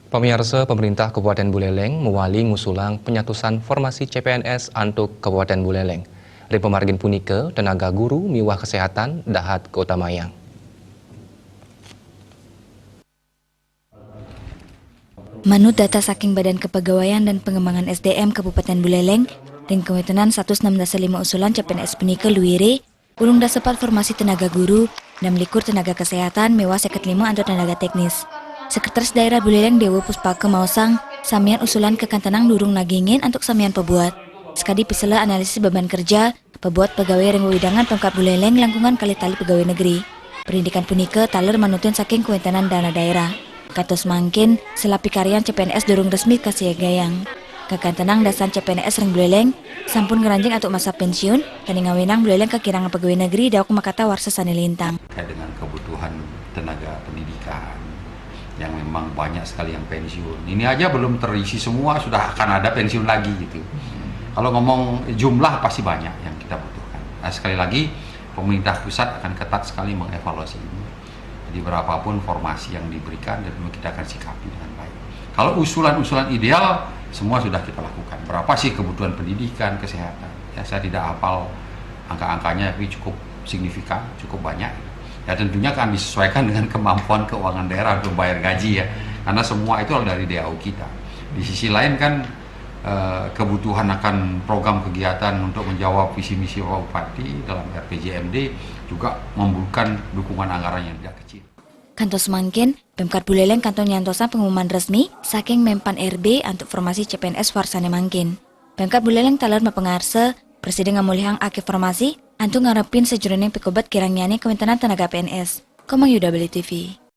Pemirsa, pemerintah Kabupaten Buleleng mewali ngusulang penyatusan formasi CPNS untuk Kabupaten Buleleng. Dari pemargin punika, tenaga guru miwah kesehatan dahat keutamayang. Menurut data saking Badan Kepegawaian dan Pengembangan SDM Kabupaten Buleleng, dengan kewetenan 116 usulan CPNS punika luire, ulung dasepat formasi tenaga guru, 6 likur tenaga kesehatan, mewah 55 untuk tenaga teknis. Sekretaris Daerah Buleleng Dewa Puspake Mausang, samian usulan kekantenang durung nagingin untuk samian pebuat. Sekadi pisela analisis beban kerja, pebuat pegawai yang wewidangan Pemkab Buleleng langkungan kali tali pegawai negeri. Pendidikan punika taler manutun saking kewentenan dana daerah. Katos mangkin, selapi karyan CPNS durung resmi kasih gayang. Kekantenang dasan CPNS ring Buleleng, sampun ngeranjing atau masa pensiun, kani ngawinang Buleleng kekirangan pegawai negeri dauk makata warsa sanilintang. Dengan kebutuhan tenaga pendidikan yang memang banyak sekali yang pensiun. Ini aja belum terisi semua, sudah akan ada pensiun lagi gitu. Kalau ngomong jumlah pasti banyak yang kita butuhkan. Nah, sekali lagi pemerintah pusat akan ketat sekali mengevaluasi ini. Jadi berapapun formasi yang diberikan dan kita akan sikapi dengan baik. Kalau usulan-usulan ideal semua sudah kita lakukan. Berapa sih kebutuhan pendidikan, kesehatan? Ya, saya tidak hafal angka-angkanya, tapi cukup signifikan, cukup banyak. Ya tentunya akan disesuaikan dengan kemampuan keuangan daerah untuk bayar gaji ya, karena semua itu dari DAU kita. Di sisi lain kan kebutuhan akan program kegiatan untuk menjawab visi misi Bapak Bupati dalam RPJMD juga membutuhkan dukungan anggaran yang tidak kecil. Kantos mangkin, Pemkab Buleleng kantong nyantosan pengumuman resmi saking Mempan RB untuk formasi CPNS warsane mangkin. Pemkab Buleleng taler mapengarse, Presiden ngamulihang ake formasi, antu ngarepin sejroning pekobat kirang nyane kewentenan tenaga PNS. Komang UWTV.